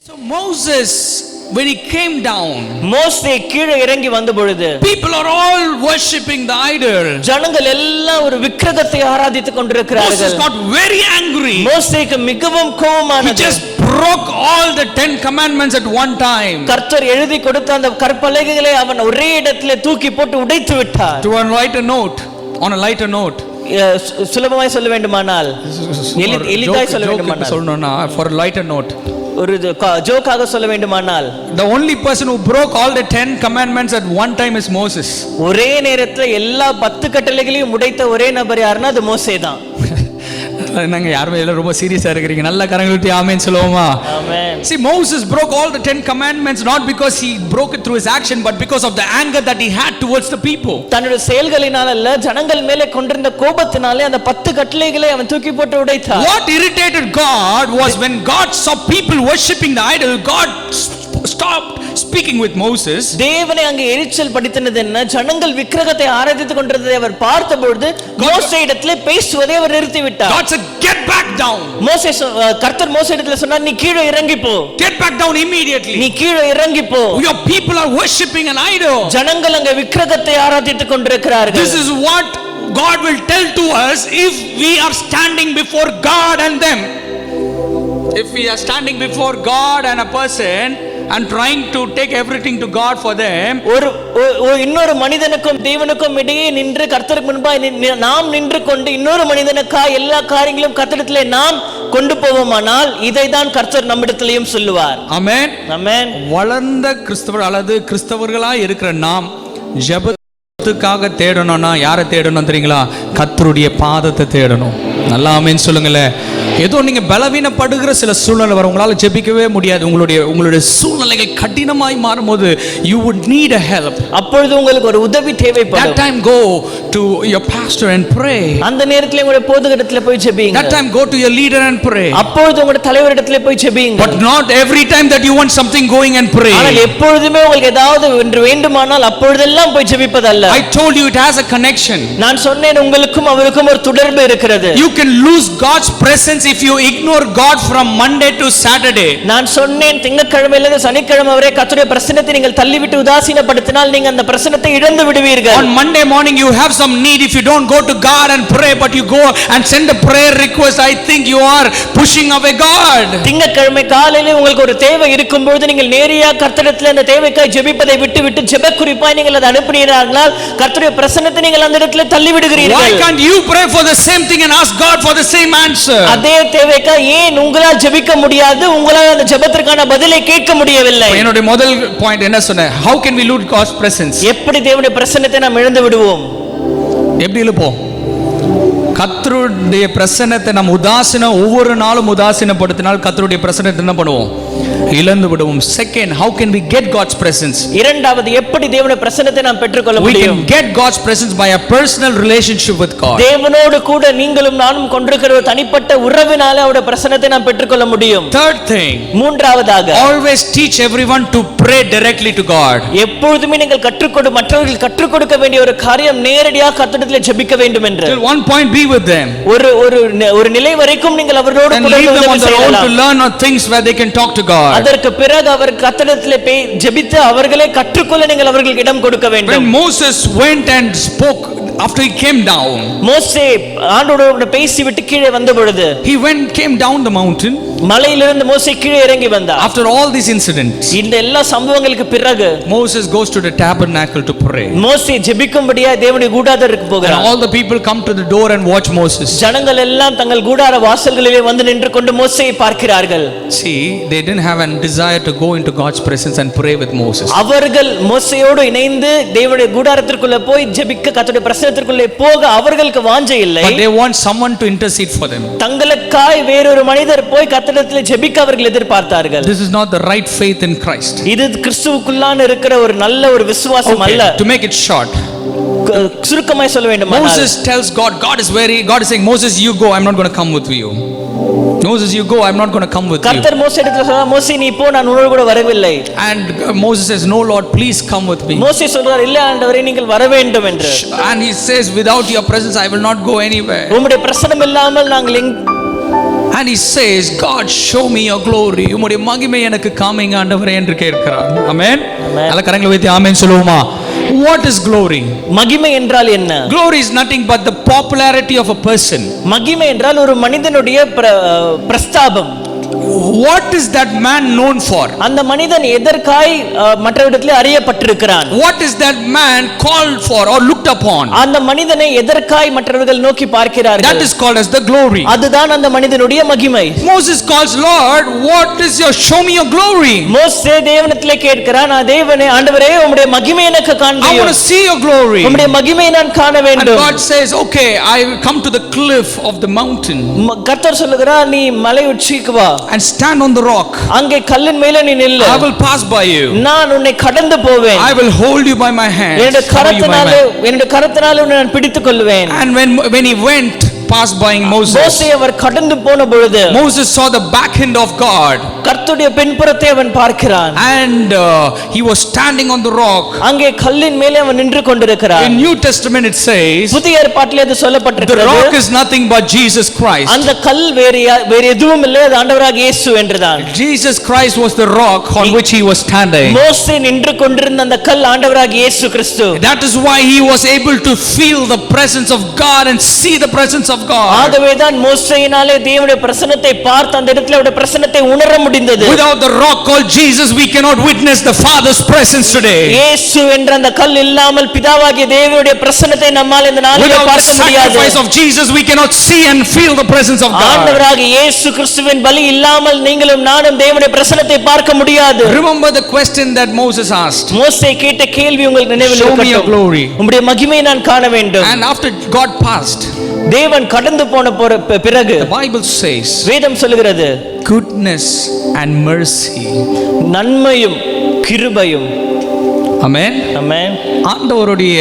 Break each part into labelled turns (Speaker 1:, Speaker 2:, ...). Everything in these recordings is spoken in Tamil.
Speaker 1: So Moses, when he came down,
Speaker 2: மோசே கீழே இறங்கி வந்த பொழுது
Speaker 1: people are all worshipping the idol.
Speaker 2: ஜனங்கள் எல்லாம் ஒரு விக்கிரகத்தை ஆராதித்துக் கொண்டிருக்கிறார்கள்.
Speaker 1: Moses got very angry.
Speaker 2: மோசேக்கு மிகவும்
Speaker 1: He
Speaker 2: கோபமானது.
Speaker 1: just broke all the 10 commandments at one time.
Speaker 2: கர்த்தர் எழுதி கொடுத்த அந்த கற்பலகைகளை அவன் ஒரே இடத்திலே தூக்கி போட்டு உடைத்து விட்டார்.
Speaker 1: To on a lighter note,
Speaker 2: சுலபமாய் சொல்ல வேண்டுமானால், எளிதாய் சொல்ல வேண்டுமானால்,
Speaker 1: சொல்லணும்னா for a lighter note,
Speaker 2: ஒரு ஜோக்காக சொல்ல வேண்டுமானால்,
Speaker 1: the only person who broke all the 10 commandments at one time is Moses.
Speaker 2: ஒரே நேரத்துல எல்லா 10 கட்டளைகளையும் உடைத்த ஒரே நபர் யாருன்னா அது மோசே தான்.
Speaker 1: நாங்க யாருமே எல்லாம் ரொம்ப சீரியஸா இருக்கீங்க. நல்ல கரங்களை ஆமென் சொல்லுவோமா?
Speaker 2: ஆமென்.
Speaker 1: See, Moses broke all the 10 commandments not because he broke it through his action but because of the anger that he had towards the people.
Speaker 2: தன்னுடைய செயல்களினால அல்ல, ஜனங்கள் மேலே கொண்டிருந்த கோபத்தினாலே அந்த 10 கட்டளைகளை அவன் தூக்கி போட்டு உடைத்தான்.
Speaker 1: What irritated God was when God saw people worshipping the idol, God stopped speaking with Moses.
Speaker 2: தேவனை அங்கே எரிச்சல் படுத்தினது என்ன? ஜனங்கள் விக்கிரகத்தை ஆராதித்துக் கொண்டிருந்ததை அவர் பார்த்தபொழுது மோசேயிடத்திலே பேசுவதை அவர் நிறுத்திவிட்டார்.
Speaker 1: God said, get back down.
Speaker 2: கர்த்தர் மோசேயிடத்திலே சொன்னார், நீ கீழே இறங்கி போ.
Speaker 1: Get back down immediately.
Speaker 2: நீ கீழே இறங்கி போ.
Speaker 1: Your people are worshipping an idol.
Speaker 2: ஜனங்கள் அங்கே விக்கிரகத்தை ஆராதித்துக் கொண்டிருக்கிறார்கள்.
Speaker 1: This is what God will tell to us if we are standing before God and them. If we are standing before God and a person and trying to take everything to God for them,
Speaker 2: ஒரு இன்னொரு மனிதனுக்கும் தேவனுக்கும் இடையே நின்று கர்த்தருக்கு முன்பாய் நாம் நின்று கொண்டு இன்னொரு மனிதனுக்காக எல்லா காரியங்களும் கர்த்தரிடத்திலே நாம் கொண்டு போவோமானால் இதை தான் கர்த்தர் நம்மிடத்திலேயும் சொல்லுவார்.
Speaker 1: ஆமென்.
Speaker 2: ஆமென்.
Speaker 1: வளர்ந்த கிறிஸ்தவர் அல்லது கிறிஸ்தவர்களா இருக்கிற நாம் ஜெபத்துக்காக தேடணும்னா யாரை தேடணும் தெரியுங்களா? கர்த்தருடைய பாதத்தை தேடணும். நல்லா ஆமென் சொல்லுங்களேன். ஏதோ நீங்க பலவீனப்படுகிற சில சூழ்நிலை வர உங்களால ஜெபிக்கவே முடியாது. உங்களுடைய சூழ்நிலைகள் கடினமாய் மாறும்போது you would need a help.
Speaker 2: அப்பொழுது உங்களுக்கு ஒரு உதவி தேவைப்படும்.
Speaker 1: That time go to your pastor and pray.
Speaker 2: அந்த நேரத்திலே உங்களுடைய போதகரிடத்திலே போய் ஜெபிங்க.
Speaker 1: That time go to your leader and pray.
Speaker 2: அப்பொழுது உங்களுடைய தலைவரிடத்திலே போய் ஜெபிங்க.
Speaker 1: But not every time that you want something going and pray.
Speaker 2: ஆனால் எப்பொழுதுமே உங்களுக்கு ஏதாவது ஒன்று வேண்டுமானால் அப்பொழுதெல்லாம் போய் ஜெபிப்பதல்ல.
Speaker 1: I told you it has a connection.
Speaker 2: நான் சொன்னேன் உங்களுக்கும் அவருக்கும் ஒரு தொடர்பு இருக்கிறது.
Speaker 1: You can lose God's presence if you ignore God from Monday to Saturday.
Speaker 2: நான் சொன்னேன் திங்கட்கிழமையில இருந்து சனிக்கிழமை வரை கர்த்தருடைய பிரசன்னத்தை நீங்கள் தள்ளிவிட்டு உதாசீனப்படுத்தினால் நீங்க அந்த பிரசன்னத்தை இழந்து விடுவீர்கள்.
Speaker 1: On Monday morning you have some need. If you don't go to God and pray but you go and send a prayer request, I think you are pushing away God.
Speaker 2: திங்கட்கிழமை காலையில உங்களுக்கு ஒரு தேவை இருக்கும்போது நீங்கள் நேரியா கர்த்தரிடத்தில் அந்த தேவைக்காய் ஜெபிப்பதை விட்டு ஜெப குறிப்பாய் நீங்கள் அதை அனுப்புகிறீர்களால் கர்த்தருடைய பிரசன்னத்தை நீங்கள் அந்த இடத்துல தள்ளி விடுகிறீர்கள்.
Speaker 1: Why can't you pray for the same thing and ask God for the same answer?
Speaker 2: அதே தேவைக்காய் ஏன் உங்களால் ஜெபிக்க முடியாது? உங்களால் அந்த ஜெபத்திற்கான பதிலை கேட்க முடியவில்லை.
Speaker 1: என்னோட முதல் பாயிண்ட் என்ன சொன்னேன்? How can we lose God's presence?
Speaker 2: எப்படி தேவனுடைய பிரசன்னத்தை நாம் இழந்து விடுவோம்?
Speaker 1: எப்படி இழுப்போம்? கர்த்தருடைய பிரசன்னத்தை நம்ம ஒவ்வொரு நாளும் உதாசீனப்படுத்தினால் கர்த்தருடைய பிரசன்னத்தை என்ன பண்ணுவோம்? இழந்து விடுவோம். Second, how can we get God's presence?
Speaker 2: இரண்டாவது, எப்படி தேவனுடைய பிரசன்னத்தை நாம் பெற்றுக்கொள்ள முடியும்?
Speaker 1: We can get God's presence by a personal relationship with God.
Speaker 2: தேவனோடு கூட நீங்களும் நானும் கொண்டிருக்கிற ஒரு தனிப்பட்ட உறவினாலே அவருடைய பிரசன்னத்தை நாம் பெற்றுக்கொள்ள முடியும்.
Speaker 1: Third thing,
Speaker 2: மூன்றாவதாக,
Speaker 1: always teach everyone to pray directly to God.
Speaker 2: எப்பொழுதுமே நீங்கள் மற்றவர்கள் கற்றுக் கொடுக்க வேண்டிய ஒரு காரியம் நேரடியாக கர்த்தரிடத்தில் ஜெபிக்க வேண்டும் என்று.
Speaker 1: Till one point be with them.
Speaker 2: ஒரு நிலை வரைக்கும் நீங்கள் அவர்களோடு கூட
Speaker 1: to learn things where they can talk to God.
Speaker 2: அதற்கு பிறகு அவர் கர்த்தரிடத்திலே ஜெபித்து அவர்களே கற்றுக்கொள்ள நீங்கள் அவர்களுக்கு இடம் கொடுக்க வேண்டும்.
Speaker 1: When Moses went and spoke after he came down,
Speaker 2: மோசே ஆண்டவரோடு பேசிவிட்டு கீழே வந்த பொழுது,
Speaker 1: he came down the mountain.
Speaker 2: மலையிலிருந்து மோசே கீழே இறங்கி வந்தார்.
Speaker 1: After all these incidents,
Speaker 2: இந்த எல்லா சம்பவங்களுக்கு பிறகு
Speaker 1: Moses goes to the tabernacle to pray.
Speaker 2: மோசே ஜெபிக்கும்படியாக தேவனுடைய கூடாரத்திற்கு போகிறார்.
Speaker 1: And all the people come to the door and watch Moses.
Speaker 2: ஜனங்கள் எல்லாம் தங்கள் கூடார வாசல்களிலே வந்து நின்று கொண்டு மோசேயை பார்க்கிறார்கள்.
Speaker 1: See, they didn't have a desire to go into God's presence and pray with Moses.
Speaker 2: அவர்கள் மோசேயோடு இணைந்து தேவனுடைய கூடாரத்திற்குள்ள போய் ஜெபிக்க கர்த்தருடைய பிரசன்னத்திற்குள்ளே போக அவர்களுக்கு வாஞ்சை இல்லை.
Speaker 1: But they want someone to intercede for them.
Speaker 2: தங்களுக்காய் வேறொரு மனிதர் போய் கர்த்தரிடத்தில் ஜெபிக்க அவர்கள் எதிர்பார்த்தார்கள்.
Speaker 1: This is not the right faith in Christ.
Speaker 2: இது கிறிஸ்துவுக்குள்ளான இருக்கிற ஒரு நல்ல ஒரு விசுவாசம் அல்ல.
Speaker 1: To make it short,
Speaker 2: சுருக்கமாய் சொல்ல வேண்டும்.
Speaker 1: Moses tells God is saying, Moses, you go, I'm not going to come with you. Moses, you go, I'm not going to come with you.
Speaker 2: கர்த்தர் மோசேயிடத்தில் சொல்றார், மோசே நீ போ, நான் உன்னோடு கூட வரவில்லை.
Speaker 1: And Moses says, no Lord, please come with me.
Speaker 2: மோசே சொல்றார், இல்ல ஆண்டவரே நீங்கள் வர வேண்டும் என்று.
Speaker 1: And he says, without your presence I will not go anywhere.
Speaker 2: உம்முடைய பிரசன்னம் இல்லாமல் நாங்கள்
Speaker 1: And he says, God, show me your glory. உம்முடைய மகிமை எனக்கு காமிங்க ஆண்டவரே என்று கேட்கிறார். ஆமென். நல்ல கரங்களை வைத்து ஆமென் சொல்லுவோமா? What is glory?
Speaker 2: மகிமை என்றால் என்ன?
Speaker 1: Glory is nothing but the popularity of a person.
Speaker 2: மகிமை என்றால் ஒரு மனிதனுடைய பிரஸ்தாபம்.
Speaker 1: What is that man known for?
Speaker 2: அந்த மனிதன் எதற்காய் மற்றவரிடத்தில் அறியப்பட்டிருக்கிறான்?
Speaker 1: What is that man called for or looked upon?
Speaker 2: அந்த மனிதனை எதற்காய் மற்றவர்கள் நோக்கி பார்க்கிறார்கள்?
Speaker 1: That is called as the glory.
Speaker 2: அதுதான் அந்த மனிதனுடைய மகிமை.
Speaker 1: Moses calls, Lord, what is your, show me your glory.
Speaker 2: மோசே தேவனிடத்திலே கேட்கிறான், தேவனே ஆண்டவரே உம்முடைய மகிமை எனக்கு காண்பியும்.
Speaker 1: I want to see your glory.
Speaker 2: உம்முடைய மகிமையை நான் காண வேண்டும்.
Speaker 1: And God says, okay, I will come to the cliff of the mountain.
Speaker 2: கர்த்தர் சொல்லுகிறார், நீ மலை உச்சிக்கு வா.
Speaker 1: And stand on the rock.
Speaker 2: அங்கே கல்லின் மேலே நீ நில்லு.
Speaker 1: I will pass by you.
Speaker 2: நான் உன்னை கடந்து போவேன்.
Speaker 1: I will hold you by my hand.
Speaker 2: என்னுடைய கரத்தினாலே உன்னை நான் பிடித்துக் கொள்வேன்.
Speaker 1: And when he went past by Moses,
Speaker 2: மோசே அவர் கடந்து போன பொழுது
Speaker 1: Moses saw the back end of God.
Speaker 2: கர்த்தருடைய பின்புறத்தை அவன் பார்க்கிறான்.
Speaker 1: And he was standing on the rock.
Speaker 2: அங்கே கல்லின் மேலே அவன் நின்று கொண்டிருக்கிறான்.
Speaker 1: In New Testament it says,
Speaker 2: புதிய ஏற்பாட்டிலே அது சொல்லப்பட்டிருக்கிறது,
Speaker 1: the rock is nothing but Jesus Christ.
Speaker 2: அந்த கல் வேறு எதுவும் இல்லை, அது ஆண்டவராகிய இயேசு என்றுதான்.
Speaker 1: Jesus Christ was the rock on which he was standing.
Speaker 2: மோசே நின்று கொண்டிருந்த அந்த கல் ஆண்டவராகிய இயேசு கிறிஸ்து.
Speaker 1: That is why he was able to feel the presence of God and see the presence of God.
Speaker 2: ஆகவேதான் மோசேயினாலே தேவனுடைய பிரசன்னத்தை பார்த்து அந்த இடத்திலே அவருடைய பிரசன்னத்தை உணர முடிந்தது.
Speaker 1: Without the rock called Jesus we cannot witness the Father's presence today.
Speaker 2: இயேசு என்ற அந்த கல் இல்லாமல் பிதாவாகிய தேவனுடைய பிரசன்னத்தை நம்மால் இந்த நாளிலே பார்க்க முடியாது.
Speaker 1: Without the sacrifice of Jesus we cannot see and feel the presence of God.
Speaker 2: ஆண்டவராகிய இயேசு கிறிஸ்துவின் பலி இல்லாமல் நீங்களும் நானும் தேவனுடைய பிரசன்னத்தை பார்க்க முடியாது.
Speaker 1: Remember the question that Moses asked.
Speaker 2: மோசே கேட்ட கேள்வி உங்களுக்கு நினைவில் இருக்கட்டும்.
Speaker 1: Show me your glory.
Speaker 2: உம்முடைய மகிமையை நான் காண வேண்டும்.
Speaker 1: And after God passed,
Speaker 2: தேவன் கடந்து போன பிறகு
Speaker 1: the Bible says,
Speaker 2: வேதம் சொல்லுகிறது,
Speaker 1: goodness and mercy,
Speaker 2: நன்மையும் கிருபையும்.
Speaker 1: ஆமென்.
Speaker 2: ஆமென்.
Speaker 1: ஆண்டவருடைய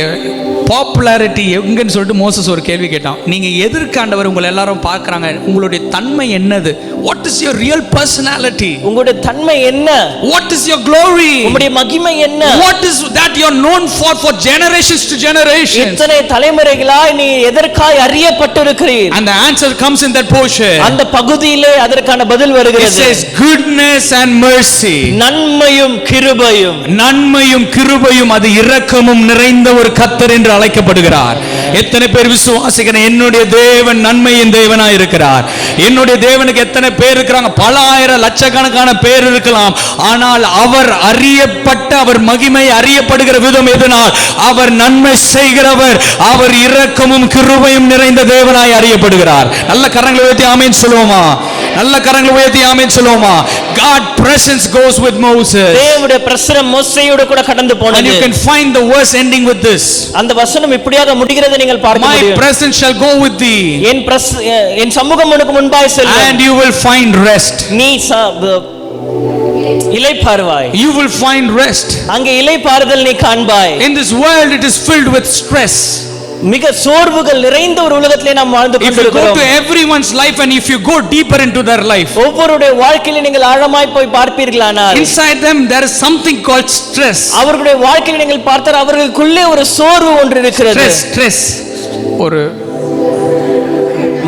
Speaker 1: பாப்புலாரிட்டி எங்கன்னு சொல்லிட்டு மோசஸ் ஒரு கேள்வி கேட்டான். நீங்க எதற்கு ஆண்டவர் உங்களை எல்லாரும் பார்க்கறாங்க? உங்களுடைய தன்மை என்னது? What is your real personality?
Speaker 2: உங்களுடைய தன்மை என்ன?
Speaker 1: What is your glory?
Speaker 2: உங்களுடைய மகிமை என்ன?
Speaker 1: What is that you are known for generations to generations?
Speaker 2: இத்தனை தலைமுறைகளாய் நீ எதற்காய் அறியப்பட்டிருக்கிறீர்?
Speaker 1: And the answer comes in that portion.
Speaker 2: அந்த பகுதியிலே அதற்கான பதில் வருகிறது.
Speaker 1: It says goodness and mercy.
Speaker 2: நன்மையும் கிருபையும்.
Speaker 1: நன்மையும் கிருபையும், அது இரக்கமும் நிறைந்த ஒரு கர்த்தர் என்று அழைக்கப்படுகிறார். எத்தனை பேர் விசுவாசிக்கிறேன், என்னுடைய தேவன் நன்மையின் தேவனாய் இருக்கிறார். என்னுடைய தேவனுக்கு எத்தனை பேர் இருக்கிறாங்க? பல ஆயிரம் லட்சக்கணக்கான பேர் இருக்கலாம். ஆனால் அவர் அறியப்பட்ட, அவர் மகிமை அறியப்படுகிற விதம் எதனால்? அவர் நன்மை செய்கிறவர், அவர் இரக்கமும் கிருபையும் நிறைந்த தேவனாய் அறியப்படுகிறார். நல்ல கரங்களை உயர்த்தி ஆமென் சொல்லுவோமா? நல்ல கரங்களை உயர்த்தி ஆமென் சொல்லுவோமா? God presence goes with Moses.
Speaker 2: தேவனுடைய பிரசன்னம் மோசேயோடு கூட கடந்து போனது.
Speaker 1: And you can find the verse ending with this.
Speaker 2: அந்த வசனம் இப்படியாக முடிகிறதை நீங்கள் பார்க்க முடியும்.
Speaker 1: My presence shall go with thee.
Speaker 2: என் சமூகம் உனக்கு முன்பாய் செல்லும்.
Speaker 1: And you will find rest.
Speaker 2: நீ இளைப்பாறுவாய்.
Speaker 1: You will find rest.
Speaker 2: அங்கே இளைப்பாறுதல் நீ காண்பாய்.
Speaker 1: In this world it is filled with stress.
Speaker 2: மிக சோர்வுகள் நிறைந்த ஒரு உலகத்திலே நாம் வாழ்ந்து கொண்டிருக்கிறோம்.
Speaker 1: If you go to everyone's life and if you go deeper into their life,
Speaker 2: ஒவ்வொருடைய வாழ்க்கையில நீங்கள் ஆழமாய் போய் பார்ப்பீர்களானால்,
Speaker 1: inside them there is something called stress.
Speaker 2: அவர்களுடைய வாழ்க்கையில நீங்கள் பார்த்தால் அவர்களுக்குள்ளே ஒரு சோர்வு ஒன்று இருக்கிறது.
Speaker 1: Stress ஒரு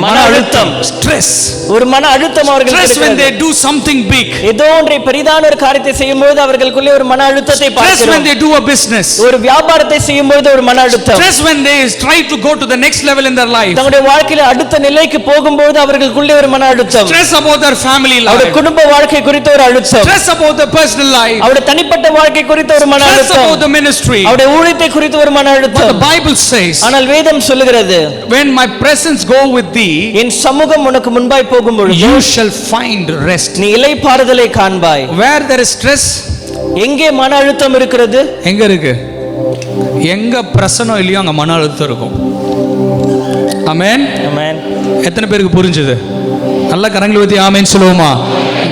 Speaker 2: மன அழுத்தம்.
Speaker 1: Stress.
Speaker 2: ஒரு மன அழுத்தம் அவர்களுக்கு
Speaker 1: Stress when they
Speaker 2: இருக்கிறது.
Speaker 1: do something big.
Speaker 2: ஏதோ ஒன்றை பெரிதான ஒரு காரியத்தை செய்யும்போது அவர்களுக்குள்ளே ஒரு மன அழுத்தத்தை பார்க்கிறோம்.
Speaker 1: Stress when they do a business.
Speaker 2: ஒரு வியாபாரத்தை செய்யும்போது ஒரு மன அழுத்தம்.
Speaker 1: Stress when they try to go to the next level in their life.
Speaker 2: தங்களுடைய வாழ்க்கையில அடுத்த நிலைக்கு போகும்போது அவர்களுக்குள்ளே ஒரு மன அழுத்தம்.
Speaker 1: Stress about their family life.
Speaker 2: அவருடைய குடும்ப வாழ்க்கை குறித்த ஒரு அழுத்தம்.
Speaker 1: Stress about their personal life.
Speaker 2: அவருடைய தனிப்பட்ட வாழ்க்கை குறித்த ஒரு மன அழுத்தம்.
Speaker 1: Stress about the ministry.
Speaker 2: அவருடைய ஊழியத்தை குறித்த ஒரு மன அழுத்தம்.
Speaker 1: But the Bible says,
Speaker 2: ஆனால் வேதம் சொல்லுகிறது,
Speaker 1: when my presence go with thee,
Speaker 2: என் சமூகம் உனக்கு முன்பாய் போகும் பொழுது
Speaker 1: you shall find rest.
Speaker 2: நீ இளைப்பாறுதலை காண்பாய்.
Speaker 1: Where there is stress,
Speaker 2: எங்கே மன அழுத்தம் இருக்கிறது?
Speaker 1: எங்க இருக்கு? எங்க பிரசனம் இல்லையோ அங்க மன அழுத்தம் இருக்கும். ஆமென்.
Speaker 2: ஆமென்.
Speaker 1: எத்தனை பேருக்கு புரிஞ்சது? நல்ல கரங்களை ஊத்தி ஆமென் சொல்லுவோமா?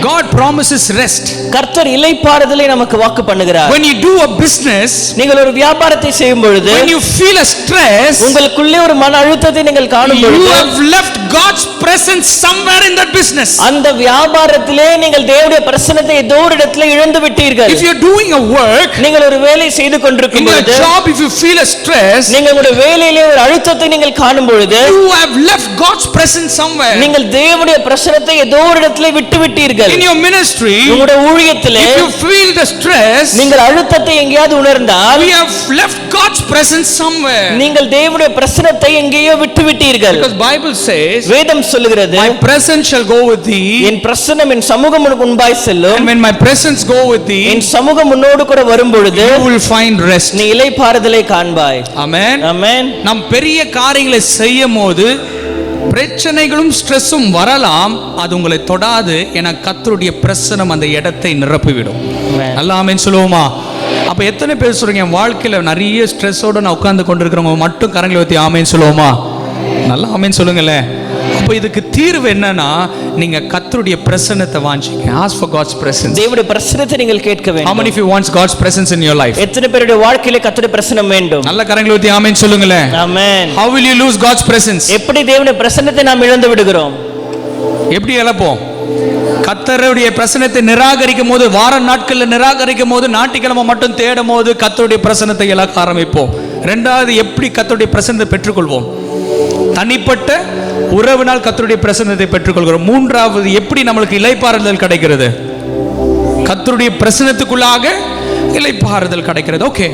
Speaker 1: God promises rest.
Speaker 2: கர்த்தர் இளைப்பாறுதலை நமக்கு வாக்கு பண்ணுகிறார்.
Speaker 1: When you do a business,
Speaker 2: நீங்கள் ஒரு வியாபாரத்தை செய்யும் பொழுது,
Speaker 1: when you feel a stress,
Speaker 2: உங்களுக்குள்ளே ஒரு மன அழுத்தத்தை நீங்கள் காணும் பொழுது,
Speaker 1: you have left God's presence somewhere in that business.
Speaker 2: அந்த வியாபாரத்திலே நீங்கள் தேவனுடைய பிரசன்னத்தை ஏதோ ஒரு இடத்துல இழந்து விட்டீர்கள்.
Speaker 1: If you are doing a work,
Speaker 2: நீங்கள் ஒரு வேலை செய்து கொண்டிருக்கும்
Speaker 1: in your
Speaker 2: பொழுது,
Speaker 1: job, if you feel a stress,
Speaker 2: நீங்கள் உங்களுடைய வேலையிலே ஒரு அழுத்தத்தை நீங்கள் காணும் பொழுது,
Speaker 1: you have left God's presence somewhere.
Speaker 2: நீங்கள் தேவனுடைய பிரசன்னத்தை ஏதோ ஒரு இடத்துல விட்டு விட்டீர்கள்.
Speaker 1: In your ministry,
Speaker 2: உங்களுடைய ஊழியத்திலே
Speaker 1: if you feel the stress,
Speaker 2: நீங்கள் அழுத்தத்தை எங்கேயாவது உணர்ந்தால்,
Speaker 1: we have left God's presence somewhere.
Speaker 2: நீங்கள் தேவனுடைய பிரசன்னத்தை எங்கேயோ விட்டு விட்டீர்கள்.
Speaker 1: Because Bible says,
Speaker 2: வேதம் சொல்லுகிறது,
Speaker 1: my presence shall go with thee,
Speaker 2: என் பிரசன்னம் என் சமூகம் உனக்கு முன்பாய் செல்லும்.
Speaker 1: and when my presence go with thee,
Speaker 2: என் சமூகம் உன்னோடு கூட வரும் பொழுது
Speaker 1: you will find rest.
Speaker 2: நீ இளைப்பாறுதலை காண்பாய்.
Speaker 1: Amen.
Speaker 2: ஆமென்.
Speaker 1: நாம் பெரிய காரியங்களை செய்யும்போது பிரச்சனைகளும் ஸ்ட்ரெஸ்ஸும் வரலாம், அது உங்களை தொடாது. என கர்த்தருடைய பிரசன்னம் அந்த இடத்தை நிரப்பிவிடும். நல்லா ஆமென் சொல்லுவோமா? அப்ப எத்தனை பேர் சொல்றீங்க, என் வாழ்க்கையில நிறைய ஸ்ட்ரெஸ்ஸோட நான் உட்கார்ந்து கொண்டிருக்கிறவங்க மட்டும் கரங்களை ஊத்தி ஆமென் சொல்லுவோமா? நல்லா ஆமென் சொல்லுங்களேன். அப்ப இதுக்கு தீர்வு என்னன்னா, நீங்க கர்த்தருடைய பிரசன்னத்தை வாஞ்சிங்க. Ask for God's presence.
Speaker 2: தேவனுடைய பிரசன்னத்தை நீங்கள் கேட்க வேண்டும்.
Speaker 1: How many of you wants God's presence in your life?
Speaker 2: எத்தனை பேருடைய வாழ்க்கையிலே கர்த்தருடைய பிரசன்னம் வேண்டும்?
Speaker 1: நல்ல கரங்களை ஊத்தி ஆமென் சொல்லுங்களேன்.
Speaker 2: ஆமென்.
Speaker 1: How will you lose God's presence?
Speaker 2: எப்படி தேவனுடைய பிரசன்னத்தை நாம் இழந்து விடுகிறோம்?
Speaker 1: எப்படி இழப்போம்? கர்த்தருடைய பிரசன்னத்தை நிராகரிக்கும் போது, வார நாட்கள்ல நிராகரிக்கும் போது, ஞாயிற்றுக்கிழமை மட்டும் தேடும் போது கர்த்தருடைய பிரசன்னத்தை இழக்க ஆரம்பிப்போம். இரண்டாவது, எப்படி கர்த்தருடைய பிரசன்னத்தை பெற்றுக்கொள்வோம்? தனிப்பட்ட உறவினால் கர்த்தருடைய பிரசன்னத்தை பெற்றுக்கொள்கிறோம். மூன்றாவது, எப்படி நம்மளுக்கு இளைப்பாறுதல் கிடைக்கிறது? கர்த்தருடைய பிரசன்னத்துக்குள்ளாக இளைப்பாறுதல் கிடைக்கிறது. ஓகே.